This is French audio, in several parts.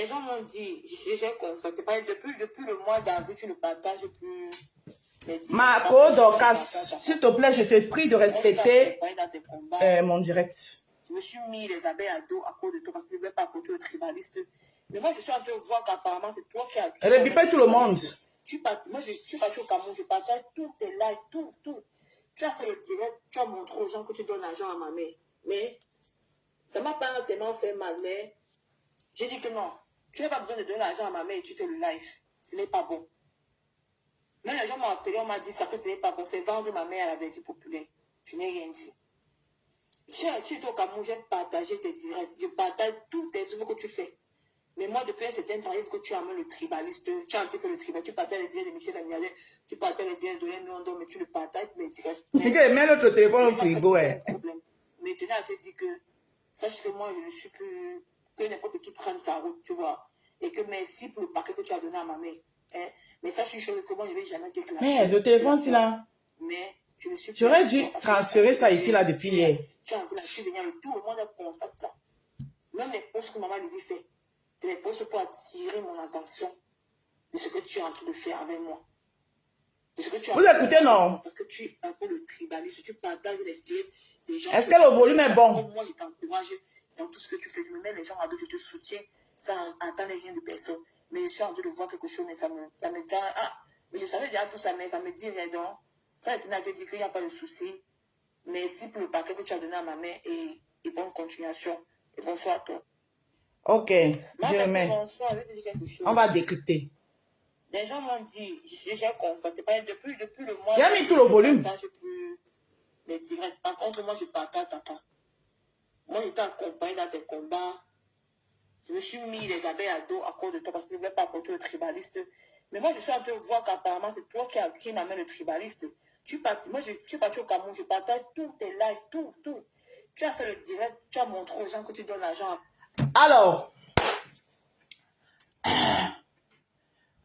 Les gens m'ont dit, j'ai constaté, depuis le mois d'avril, tu ne partages plus les directs. Marco Dorcas, s'il te plaît, je te prie de respecter mon direct. Je me suis mis les abeilles à dos à cause de toi parce que je ne vais pas porter au tribaliste. Mais moi, je suis en train de voir qu'apparemment, c'est toi qui as... Répète tout le monde. Moi, je suis partie au Cameroun, je partage tous tes lives, tout. Tu as fait les directs, tu as montré aux gens que tu donnes l'argent à ma mère. Mais ça m'a pas tellement fait mal, mais j'ai dit que non. Tu n'as pas besoin de donner l'argent à ma mère et tu fais le live. Ce n'est pas bon. Même les gens m'ont appelé, on m'a dit ça que ce n'est pas bon. C'est vendre ma mère à la Vérité Populaire. Je n'ai rien dit. Tu es au Cameroun, j'ai partagé tes directs. Je partage tous tes œuvres que tu fais. Mais moi, depuis un certain temps, il faut que tu amènes le tribaliste. Tu as fait le tribal. Tu partages les directs de Michel Amialé. Tu partages les directs de Léon, mais tu le partages, mais directs. Mets notre téléphone au frigo, ouais. Maintenant, elle te dit que, sache que moi, je ne suis plus, que n'importe qui prenne sa route, tu vois. Et que merci pour le paquet que tu as donné à ma mère. Hein? Mais sache une chose, que moi, je ne vais jamais te clasher. Mais le téléphone, c'est là. Mais je ne suis plus. J'aurais dû transférer ça ici, là, depuis hier. Tu es en train de venir le tout le monde constate ça. Même les postes que maman lui fait, c'est les postes pour attirer mon attention de ce que tu es en train de faire avec moi. De ce que tu Vous écoutez, non? Parce que tu es un peu le tribaliste, tu partages les directs des gens. Est-ce que le volume est bon? Moi, je t'encourage dans tout ce que tu fais. Je me mets les gens à dos, je te soutiens sans attendre rien de personne. Mais je suis en train de voir quelque chose, mais ça me dit, mais je savais déjà tout ça, mais ça me dit, rien donc. Ça, je te dit qu'il n'y a pas de souci. Merci pour le paquet que tu as donné à ma mère et bonne continuation. Et bonsoir à toi. Ok, je remets. Bonsoir, je vais te dire quelque chose. On va décrypter. Les gens m'ont dit, j'ai constaté, depuis le mois... J'ai mis tout le volume. Je ne partage plus les directs. Par contre, moi, je partage, papa. Moi, j'étais accompagné dans tes combats. Je me suis mis les abeilles à dos à cause de toi parce que je ne vais pas porter le tribaliste. Mais moi, je suis en train de voir qu'apparemment, c'est toi qui m'amène le tribaliste. Moi, je suis parti au Cameroun, je partage tous tes lives, tout. Tu as fait le direct, tu as montré aux gens que tu donnes l'argent. Alors,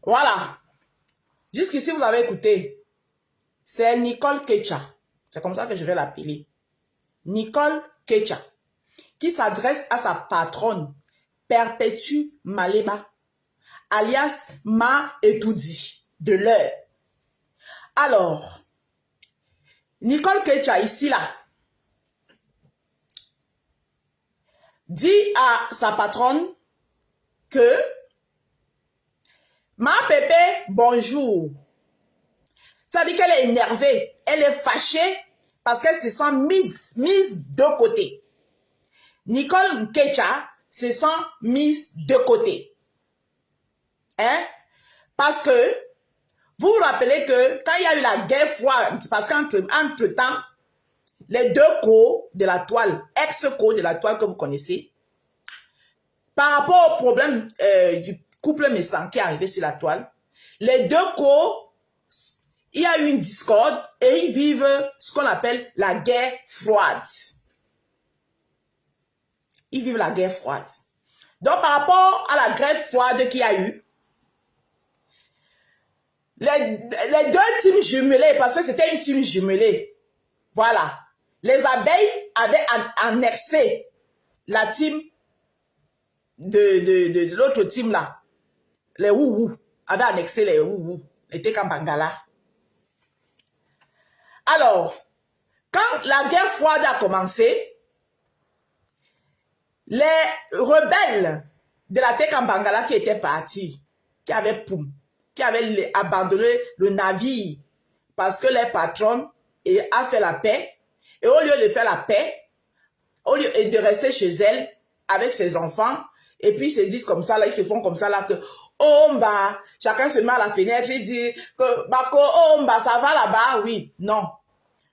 voilà. Jusqu'ici, vous avez écouté. C'est Nicole Kecha. C'est comme ça que je vais l'appeler. Nicole Kecha. Qui s'adresse à sa patronne, Perpétue Malema, alias Ma Etoudi, de l'heure. Alors, Nicole Kecha, ici, là, dit à sa patronne que Ma Pépé, bonjour. Ça dit qu'elle est énervée, elle est fâchée parce qu'elle se sent mise de côté. Nicole Kecha se sent mise de côté. Hein? Parce que, vous vous rappelez que quand il y a eu la guerre froide, parce qu'entre-temps, les deux co de la toile, ex-co de la toile que vous connaissez, par rapport au problème du couple Messan qui est arrivé sur la toile, les deux co, il y a eu une discorde et ils vivent ce qu'on appelle la guerre froide. Ils vivent la guerre froide. Donc, par rapport à la guerre froide qu'il y a eu, les deux teams jumelées, parce que c'était une team jumelée, voilà. Les abeilles avaient annexé la team de l'autre team là. Les Wouhou avaient annexé les Wouhou, les Tekambangala. Alors, quand la guerre froide a commencé, les rebelles de la Tekambangala qui étaient partis, qui avaient abandonné le navire parce que les patrons a fait la paix, et au lieu de faire la paix, au lieu de rester chez elle avec ses enfants, et puis ils se disent comme ça, là, ils se font comme ça, là, que oh, bah, chacun se met à la fenêtre et dit que, bah, oh, bah, ça va là-bas, oui, non.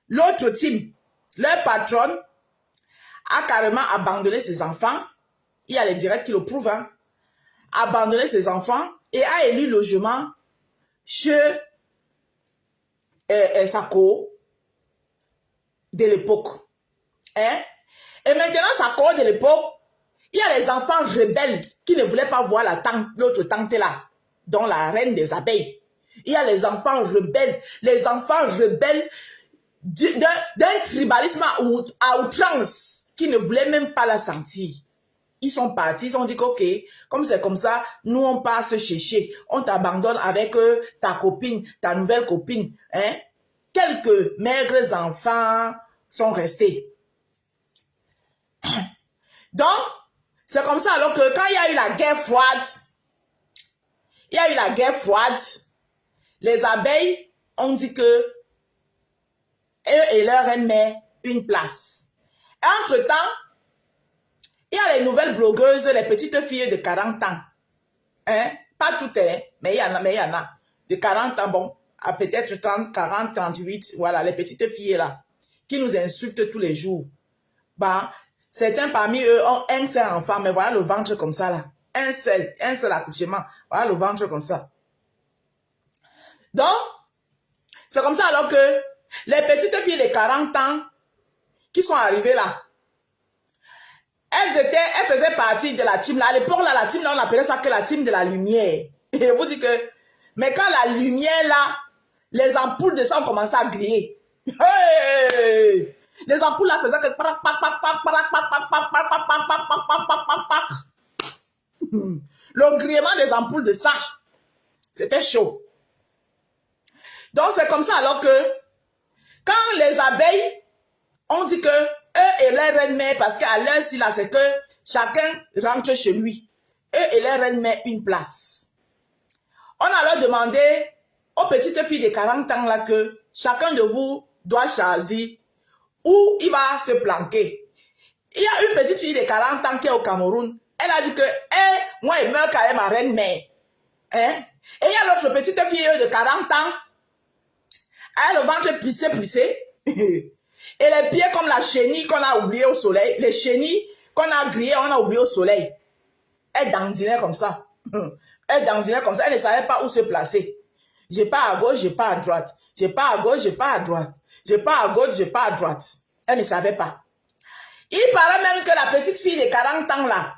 L'autre team, leur patron, a carrément abandonné ses enfants, il y a les directs qui le prouvent, hein, abandonné ses enfants et a élu logement chez Sako de l'époque. Hein? Et maintenant, Sako de l'époque, il y a les enfants rebelles qui ne voulaient pas voir l'autre tante là, dont la reine des abeilles. Il y a les enfants rebelles d'un tribalisme à outrance qui ne voulaient même pas la sentir. ils sont partis, ils ont dit que, ok, comme c'est comme ça, nous, on part se chercher. On t'abandonne avec ta copine, ta nouvelle copine. Hein? Quelques maigres enfants sont restés. Donc, c'est comme ça, alors que quand il y a eu la guerre froide, les abeilles ont dit que eux et leur reine mère une place. Et entre-temps, il y a les nouvelles blogueuses, les petites filles de 40 ans. Hein? Pas toutes, hein? Mais il y en a. De 40 ans, bon, à peut-être 30, 40, 38, voilà, les petites filles là, qui nous insultent tous les jours. Bah, certains parmi eux ont un seul enfant, mais voilà le ventre comme ça là. Un seul accouchement. Voilà le ventre comme ça. Donc, c'est comme ça alors que les petites filles de 40 ans qui sont arrivées là, elles faisaient partie de la team là. À l'époque là, la team là, on appelait ça que la team de la lumière. Et je vous dis que, mais quand la lumière là, les ampoules de ça ont commencé à griller. Hey! Les ampoules là faisaient que le grillement des ampoules de ça, c'était chaud. Donc c'est comme ça alors que quand les abeilles ont dit que eux et leur reine-mère, parce qu'à l'heure ci là, c'est que chacun rentre chez lui. Eux et leur reine-mère une place. On a alors demandé aux petites filles de 40 ans là que chacun de vous doit choisir où il va se planquer. Il y a une petite fille de 40 ans qui est au Cameroun. Elle a dit que, moi, il meurt quand même ma reine-mère. Hein? Et il y a l'autre petite fille de 40 ans. Elle a le ventre plissé. Et les pieds comme la chenille qu'on a oublié au soleil. Les chenilles qu'on a grillées, on a oublié au soleil. Elle dandinait comme ça. Elle dandinait comme ça. Elle ne savait pas où se placer. J'ai pas à gauche, j'ai pas à droite. J'ai pas à gauche, j'ai pas à droite. J'ai pas à gauche, j'ai pas à droite. Elle ne savait pas. Il paraît même que la petite fille de 40 ans là,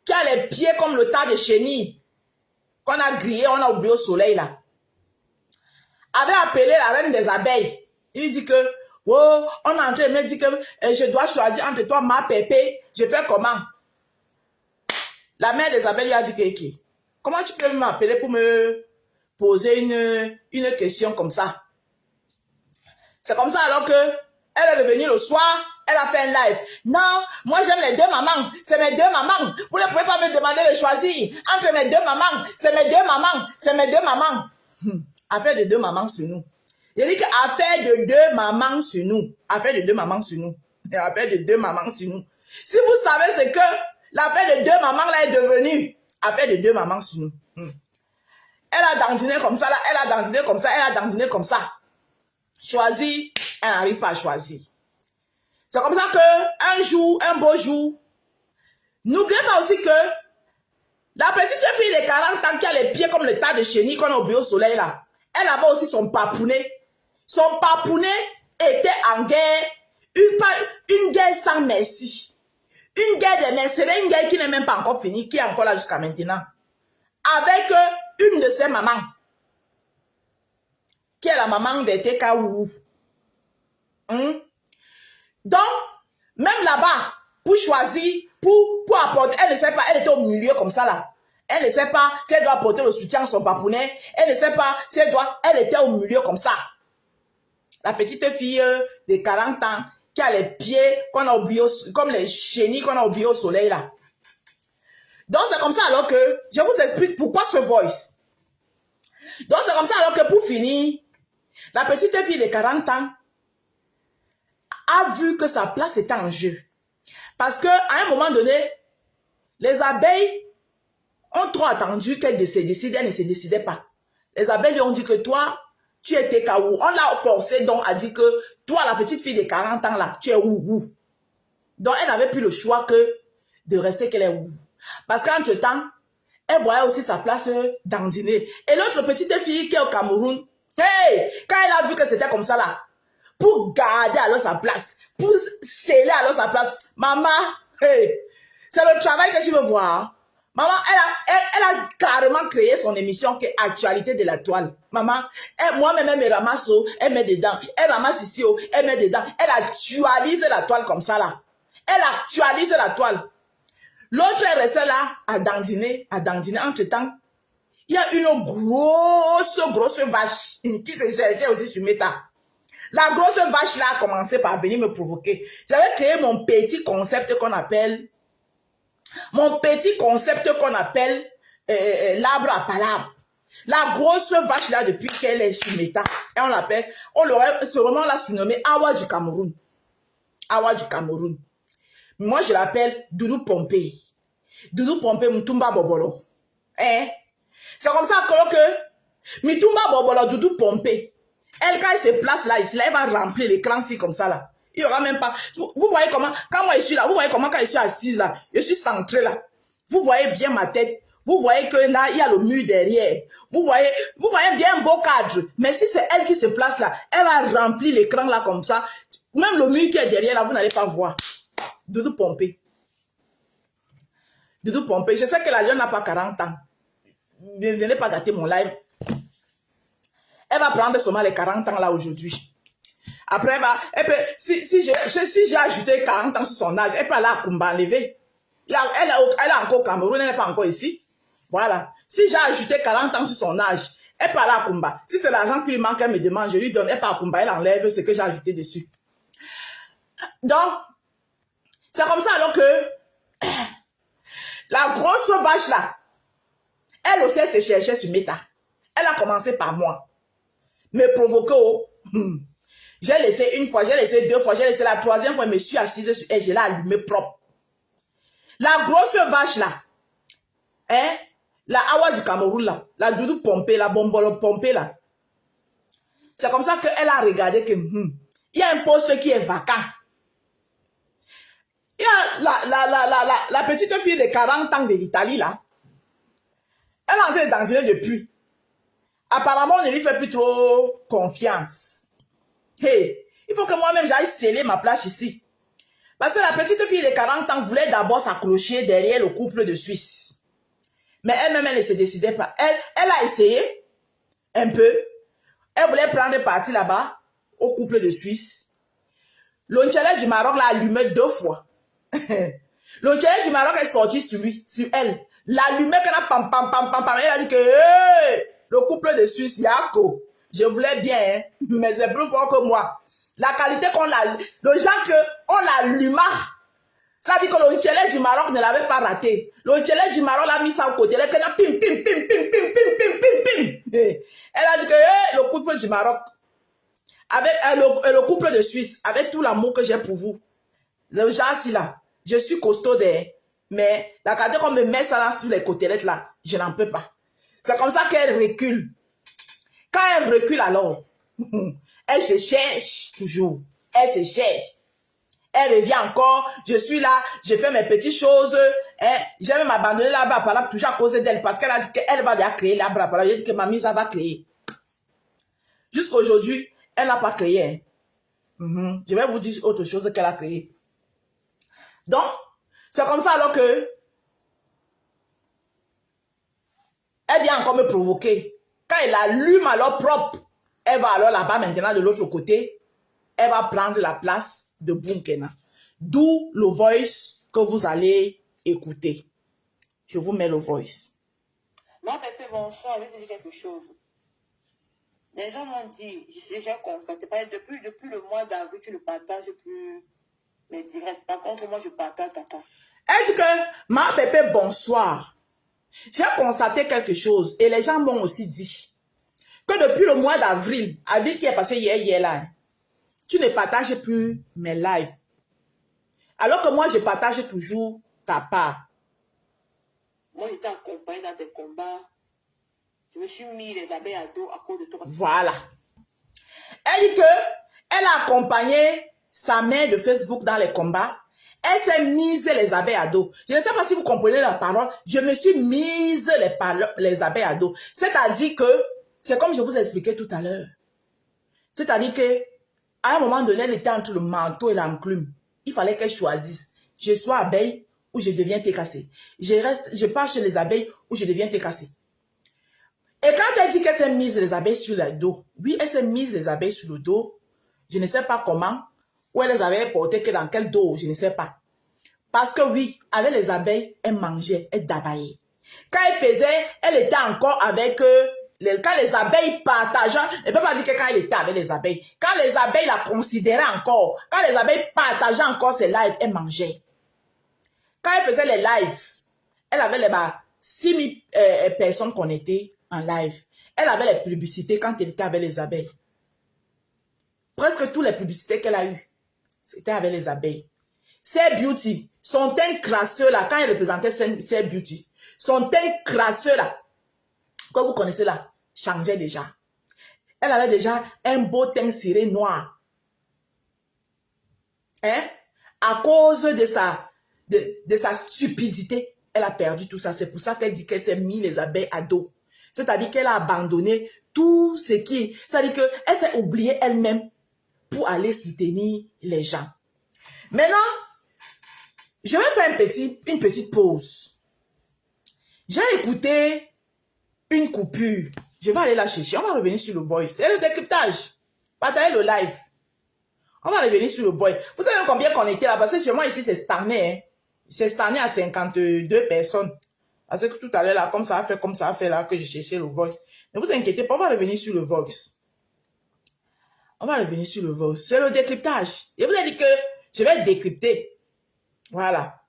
qui a les pieds comme le tas de chenilles, qu'on a grillé, on a oublié au soleil là, avait appelé la reine des abeilles. Il dit que, oh, on est en train de me dire que je dois choisir entre toi, ma pépé, je fais comment? La mère des abeilles lui a dit que, comment tu peux m'appeler pour me poser une question comme ça? C'est comme ça alors que elle est revenue le soir, elle a fait un live. Non, moi j'aime les deux mamans, c'est mes deux mamans. Vous ne pouvez pas me demander de choisir entre mes deux mamans, c'est mes deux mamans, c'est mes deux mamans. Affaire de deux mamans sur nous. J'ai dit que affaire de deux mamans sur nous. Affaire de deux mamans sur nous. Affaire de deux mamans sur nous. Si vous savez ce que l'affaire de deux mamans là est devenue, affaire de deux mamans sur nous. Elle a dandiné comme ça là, elle a dandiné comme ça, elle a dandiné comme ça. Choisir, elle n'arrive pas à choisir. C'est comme ça que un jour, un beau jour, n'oubliez pas aussi que la petite fille de 40 ans qui a les pieds comme le tas de chenilles qu'on a oublié au soleil là, elle avait aussi son papounet. Son papounet était en guerre, une guerre sans merci. Une guerre de mercenaires, une guerre qui n'est même pas encore finie, qui est encore là jusqu'à maintenant. Avec une de ses mamans, qui est la maman de TKU. Donc, même là-bas, pour choisir, pour apporter, elle ne sait pas, elle était au milieu comme ça là. Elle ne sait pas si elle doit apporter le soutien à son papounet. Elle ne sait pas si elle était au milieu comme ça. La petite fille de 40 ans qui a les pieds qu'on a oubliés, comme les chenilles qu'on a oubliées au soleil là. Donc c'est comme ça alors que, je vous explique pourquoi ce voice. Donc c'est comme ça alors que pour finir, la petite fille de 40 ans a vu que sa place était en jeu. Parce qu'à un moment donné, les abeilles ont trop attendu qu'elle se décide, elle ne se décidait pas. Les abeilles lui ont dit que toi, tu es TKU. On l'a forcé donc à dire que toi, la petite fille de 40 ans là, tu es où. Donc elle n'avait plus le choix que de rester qu'elle est où. Parce qu'entre-temps, elle voyait aussi sa place dandiner. Et l'autre petite fille qui est au Cameroun, hey, quand elle a vu que c'était comme ça là, pour garder alors sa place, pour sceller alors sa place, maman, hey, c'est le travail que tu veux voir. Maman, elle a carrément créé son émission qui est Actualité de la toile. Maman, moi-même, elle me ramasse, elle met dedans. Elle ramasse ici, elle met dedans. Elle actualise la toile comme ça là. Elle actualise la toile. L'autre est resté là à dandiner, à dandiner. Entre-temps, il y a une grosse vache qui se cherchait aussi sur Meta. La grosse vache là a commencé par venir me provoquer. J'avais créé mon petit concept qu'on appelle l'arbre à palabres. La grosse vache là, depuis qu'elle est sur Meta, et on l'appelle, on l'aurait sûrement la surnommée Awa du Cameroun. Awa du Cameroun. Moi, je l'appelle Doudou Pompé. Doudou Pompé Mtumba Bobolo. Hein? C'est comme ça que Mitumba Bobolo, Doudou Pompé, elle, quand elle se place là, ici, là, elle va remplir l'écran si comme ça là. Il n'y aura même pas. Vous voyez comment, quand moi je suis là, vous voyez comment quand je suis assise là, je suis centrée là. Vous voyez bien ma tête. Vous voyez que là, il y a le mur derrière. Vous voyez bien un beau cadre. Mais si c'est elle qui se place là, elle va remplir l'écran là comme ça. Même le mur qui est derrière là, vous n'allez pas voir. Doudou Pompé. Doudou Pompé. Je sais que la lionne n'a pas 40 ans. Ne venez pas gâter mon live. Elle va prendre seulement les 40 ans là aujourd'hui. Après, elle peut, si j'ai ajouté 40 ans sur son âge, elle peut aller à Kumba enlever. Elle est encore au Cameroun, elle n'est pas encore ici. Voilà. Si j'ai ajouté 40 ans sur son âge, elle peut aller à Kumba. Si c'est l'argent qui lui manque, elle me demande, je lui donne, elle part à Kumba, elle enlève ce que j'ai ajouté dessus. Donc, c'est comme ça alors que la grosse vache là, elle aussi, elle se cherchait sur Meta. Elle a commencé par moi. Me provoquer au... J'ai laissé une fois, j'ai laissé deux fois, j'ai laissé la troisième fois, je me suis assise sur elle, je l'ai allumé propre. La grosse vache là, hein, la Awa du Cameroun là, la Doudou Pompé, la Bombolo Pompé là, c'est comme ça qu'elle a regardé que, il y a un poste qui est vacant. Il y a la petite fille de 40 ans de l'Italie là, elle est en train de danser depuis. Apparemment, on ne lui fait plus trop confiance. Hey, il faut que moi-même j'aille sceller ma place ici. Parce que la petite fille de 40 ans voulait d'abord s'accrocher derrière le couple de Suisse. Mais elle-même, elle ne se décidait pas. Elle a essayé un peu. Elle voulait prendre parti là-bas au couple de Suisse. L'Onchele du Maroc l'a allumé 2 fois. L'Onchele du Maroc est sorti sur lui, sur elle. L'allumé qu'elle a pam. Elle a dit que hey, le couple de Suisse, Yako. Je voulais bien, hein, mais c'est plus fort que moi. La qualité qu'on l'a... Le genre qu'on l'alluma, ça dit que l'Onchele du Maroc ne l'avait pas raté. L'Onchele du Maroc l'a mis ça au côté. Elle a pim. Elle a dit que hey, le couple du Maroc, avec le couple de Suisse, avec tout l'amour que j'ai pour vous. Le genre si là, je suis costaud mais la qualité qu'on me met ça là sur les côtelettes là, je n'en peux pas. C'est comme ça qu'elle recule. Quand elle recule alors, elle se cherche toujours. Elle se cherche. Elle revient encore. Je suis là, je fais mes petites choses. Je vais m'abandonner l'arbre à palabre toujours à cause d'elle parce qu'elle a dit qu'elle va déjà créer l'arbre à palabre. J'ai dit que mamie, ça va créer. Jusqu'à aujourd'hui, elle n'a pas créé. Je vais vous dire autre chose qu'elle a créé. Donc, c'est comme ça alors que elle vient encore me provoquer. Quand elle allume alors propre, elle va alors là-bas maintenant de l'autre côté, elle va prendre la place de Bunkena. D'où le voice que vous allez écouter. Je vous mets le voice. Moi, Pépé, bonsoir, je vais te dire quelque chose. Les gens m'ont dit, j'ai constaté, depuis le mois d'avril, tu ne partages plus mes directs. Par contre, moi, je partage ta part. Elle dit que, ma Pépé, bonsoir. J'ai constaté quelque chose et les gens m'ont aussi dit que depuis le mois d'avril, avril qui est passé hier là, tu ne partages plus mes lives. Alors que moi, je partage toujours ta part. Moi, j'étais accompagnée dans tes combats. Je me suis mis les abeilles à dos à cause de toi. Voilà. Elle dit que elle a accompagné sa mère de Facebook dans les combats. Elle s'est mise les abeilles à dos. Je ne sais pas si vous comprenez la parole. Je me suis mise les abeilles à dos. C'est-à-dire que, c'est comme je vous ai expliqué tout à l'heure. C'est-à-dire que, à un moment donné, elle était entre le manteau et l'enclume. Il fallait qu'elle choisisse. Je sois abeille ou je deviens técassée. Je pars chez les abeilles ou je deviens técassée. Et quand elle dit qu'elle s'est mise les abeilles sur le dos, oui, elle s'est mise les abeilles sur le dos. Je ne sais pas comment. Où elle les avait portées, que dans quel dos, je ne sais pas. Parce que oui, avec les abeilles, elle mangeait, elle dabaillait. Quand elle faisait, elle était encore avec quand les abeilles partageaient, elle ne peut pas dire que quand elle était avec les abeilles, quand les abeilles la considéraient encore, quand les abeilles partageaient encore ses lives, elle mangeait. Quand elle faisait les lives, elle avait les 6 000 personnes connectées en live. Elle avait les publicités quand elle était avec les abeilles. Presque toutes les publicités qu'elle a eues, c'était avec les abeilles. Ces beauty, son teint crasseux là, quand elle représentait ces beauty, son teint crasseux là, que vous connaissez là, changeait déjà. Elle avait déjà un beau teint ciré noir. Hein? À cause de sa stupidité, elle a perdu tout ça. C'est pour ça qu'elle dit qu'elle s'est mis les abeilles à dos. C'est-à-dire qu'elle a abandonné tout ce qui... C'est-à-dire qu'elle s'est oubliée elle-même pour aller soutenir les gens. Maintenant, je vais faire une petite pause. J'ai écouté une coupure. Je vais aller la chercher. On va revenir sur le voice. C'est le décryptage. Partagez le live. On va revenir sur le voice. Vous savez combien qu'on était là? Parce que chez moi ici, c'est stagné. Hein? C'est stagné à 52 personnes. Parce que tout à l'heure, là, comme ça a fait là, que je cherchais le voice. Ne vous inquiétez pas, on va revenir sur le voice. On va revenir sur le voice. C'est le décryptage. Je vous ai dit que je vais décrypter. Voilà.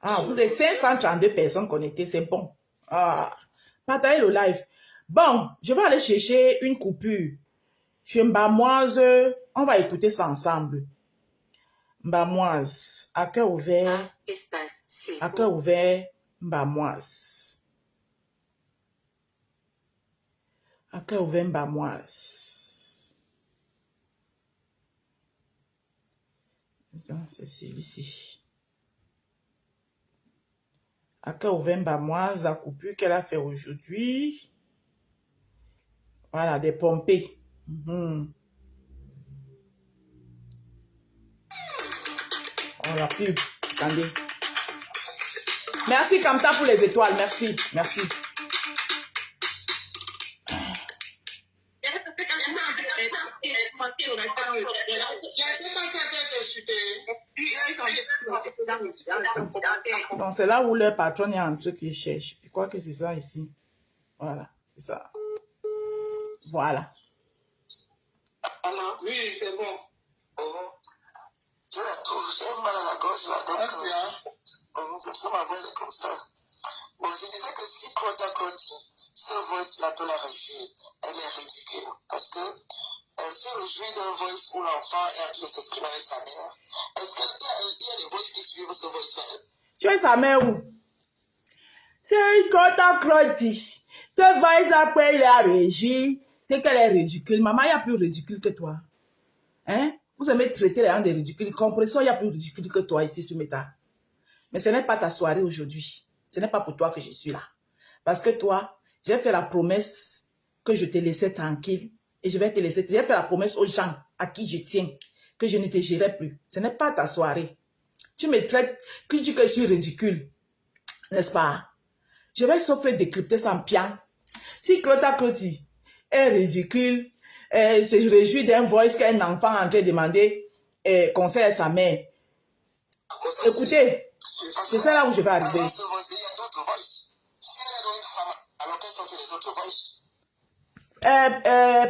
Ah, vous avez 532 personnes connectées, c'est bon. Ah, partagez le live. Bon, je vais aller chercher une coupure. Chez Mbamoise, on va écouter ça ensemble. Mbamoise, à cœur ouvert. Espace C. À cœur ouvert, Mbamoise. À cœur ouvert, Mbamoise. C'est celui-ci. À cœur ouvert, Mbamoise, la coupure qu'elle a fait aujourd'hui. Voilà, des pompées. Oh, la pub. Attendez. Merci, Kamta, pour les étoiles. Merci. Merci. Donc, c'est là où leur patron est en truc qu'ils cherchent. Je crois que c'est ça ici. Voilà, c'est ça. Voilà. Alors, oui, c'est bon. Je la trouve, j'ai mal à la gorge là, donc ça m'a voix comme ça. Bon, je disais que si Claudia Coty, ce voice-là peut la réjouir, elle est ridicule. Parce que se réjouit d'un voice où l'enfant est en train de s'exprimer avec sa mère, est-ce qu'il y a des voices qui suivent ce voice-là? Tu es sa mère où? C'est Claudia Coty. Ce voice-là peut la réjouir. C'est qu'elle est ridicule. Maman, il y a plus ridicule que toi. Hein? Vous aimez traiter les gens de ridicules. Comprenez-moi, il y a plus ridicule que toi ici sur Meta. Mais ce n'est pas ta soirée aujourd'hui. Ce n'est pas pour toi que je suis là. Parce que toi, j'ai fait la promesse que je te laissais tranquille. Et je vais te laisser. J'ai fait la promesse aux gens à qui je tiens. Que je ne te gérerai plus. Ce n'est pas ta soirée. Tu me traites, que tu dis que je suis ridicule. N'est-ce pas? Je vais sauf décrypter sans pian. Si Claudia Coty est ridicule, se réjouit d'un voice qu'un enfant est en train de demander conseil à sa mère. Écoutez, c'est ça là où je vais arriver. Avant ce voice, il y a d'autres voices. Si elle est dans une femme, alors quelles sont les autres voices?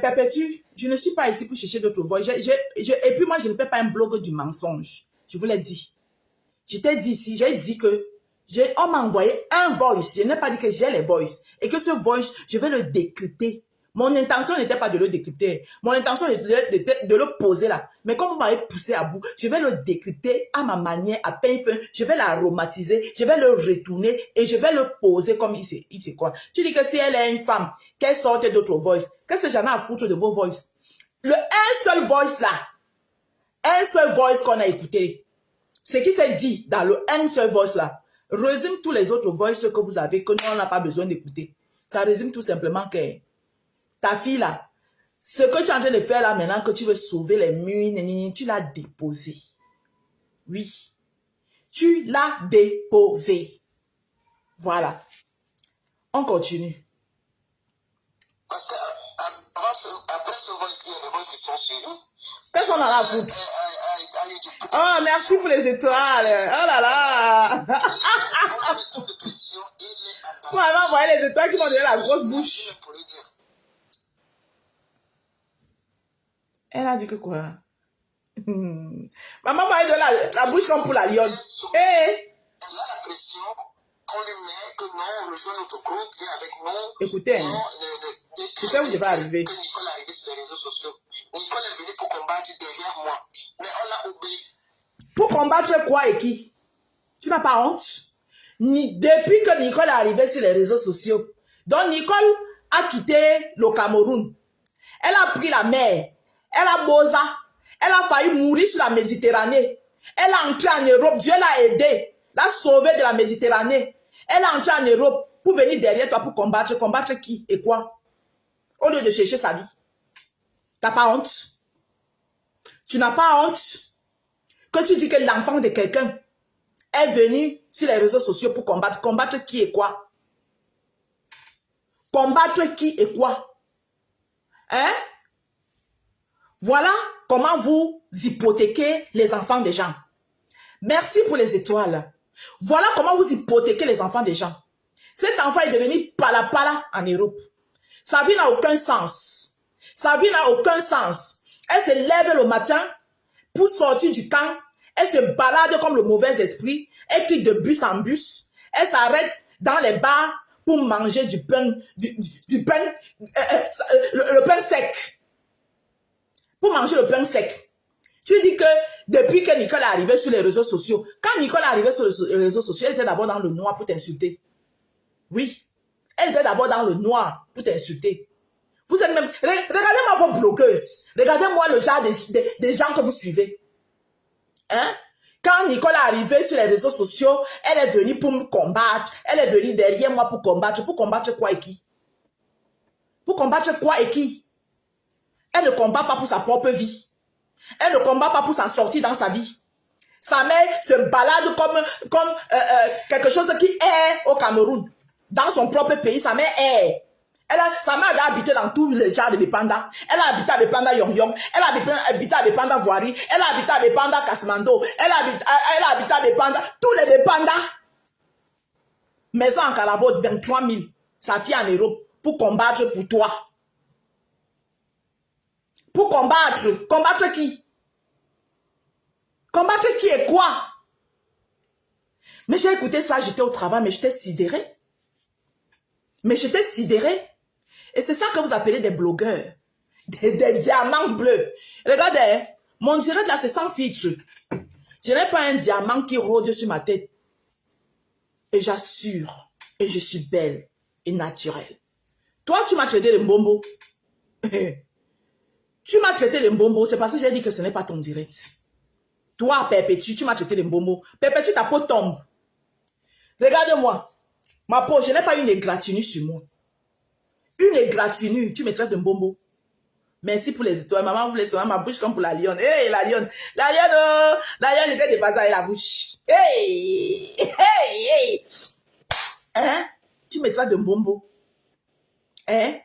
Perpétue, je ne suis pas ici pour chercher d'autres voix. Et puis moi, je ne fais pas un blog du mensonge. Je vous l'ai dit. Je t'ai dit ici, j'ai dit que on m'a envoyé un voice. Je n'ai pas dit que j'ai les voices. Et que ce voice, je vais le décrypter. Mon intention n'était pas de le décrypter. Mon intention était de le poser là. Mais comme vous m'avez poussé à bout, je vais le décrypter à ma manière, à peine fin. Je vais l'aromatiser, je vais le retourner et je vais le poser comme il sait quoi. Tu dis que si elle est une femme, qu'elle sorte d'autres voices, qu'est-ce que j'en ai à foutre de vos voices? Un seul voice là, un seul voice qu'on a écouté, ce qui s'est dit dans le un seul voice là, résume tous les autres voices que vous avez que nous on n'a pas besoin d'écouter. Ça résume tout simplement que ta fille là, ce que tu es en train de faire là maintenant, que tu veux sauver les murs, tu l'as déposé. Oui. Tu l'as déposé. Voilà. On continue. Parce que après ce voice, il y a des voices qui sont suivies. Personne n'en a à foutre. Oh, merci pour les étoiles. Oh là là. Maman, voyez les étoiles qui m'ont donné la grosse bouche. Elle a dit que quoi? Maman m'a donné la bouche comme pour la lionne. Elle a la pression qu'on lui met, que non, rejoins notre groupe, viens avec nous. Écoutez, tu sais où je vais arriver. Que Nicole est arrivée sur les réseaux sociaux. Nicole est venue pour combattre derrière moi. Mais on l'a oublié. Pour combattre quoi et qui? Tu n'as pas honte? Depuis que Nicole est arrivée sur les réseaux sociaux, donc Nicole a quitté le Cameroun. Elle a pris la mer. Elle a bosa. Elle a failli mourir sur la Méditerranée. Elle est entrée en Europe. Dieu l'a aidée. L'a sauvée de la Méditerranée. Elle est entrée en Europe pour venir derrière toi pour combattre. Combattre qui et quoi? Au lieu de chercher sa vie. T'as pas honte? Tu n'as pas honte? Que tu dis que l'enfant de quelqu'un est venu sur les réseaux sociaux pour combattre. Combattre qui et quoi? Combattre qui et quoi? Hein? Voilà comment vous hypothéquez les enfants des gens. Merci pour les étoiles. Voilà comment vous hypothéquez les enfants des gens. Cet enfant est devenu pala en Europe. Sa vie n'a aucun sens. Sa vie n'a aucun sens. Elle se lève le matin pour sortir du camp. Elle se balade comme le mauvais esprit. Elle quitte de bus en bus. Elle s'arrête dans les bars pour manger du pain, le pain sec. Pour manger le pain sec. Tu dis que depuis que Nicole est arrivée sur les réseaux sociaux, quand Nicole est arrivée sur les réseaux sociaux, elle était d'abord dans le noir pour t'insulter. Oui. Elle était d'abord dans le noir pour t'insulter. Vous êtes même... Regardez-moi vos blogueuses. Regardez-moi le genre des gens que vous suivez. Hein? Quand Nicole est arrivée sur les réseaux sociaux, elle est venue pour me combattre. Elle est venue derrière moi pour combattre. Pour combattre quoi et qui? Pour combattre quoi et qui? Elle ne combat pas pour sa propre vie. Elle ne combat pas pour s'en sortir dans sa vie. Sa mère se balade comme quelque chose qui est au Cameroun. Dans son propre pays, sa mère est. Sa mère a habité dans tous les genres de Bépanda. Elle a habité à Bépanda Yong-Yong. Elle a habité à Bépanda Voirie. Elle a habité à Bépanda Kasmando. Elle a habité à Bépanda. Tous les Bépanda. Maison en Carabote, 23 000. Sa fille en Europe pour combattre pour toi. Pour combattre. Combattre qui? Combattre qui et quoi? Mais j'ai écouté ça, j'étais au travail, mais j'étais sidérée. Mais j'étais sidérée. Et c'est ça que vous appelez des blogueurs. Des diamants bleus. Regardez, mon direct là, c'est sans filtre. Je n'ai pas un diamant qui rôde sur ma tête. Et j'assure, et je suis belle et naturelle. Toi, tu m'as traité de mbombo. Tu m'as traité de mbombo, c'est parce que j'ai dit que ce n'est pas ton direct. Toi, Perpétue, tu m'as traité de mbombo. Perpétue, ta peau tombe. Regarde-moi. Ma peau, je n'ai pas une égratignure sur moi. Une égratignure, tu me traites de mbombo. Merci pour les étoiles. Maman voulait sonner ma bouche comme pour la lionne. Hey, la lionne. La lionne, oh. La lionne, j'étais dépassée avec la bouche. Hey, hey, hey. Hein? Tu me traites de mbombo. Hein?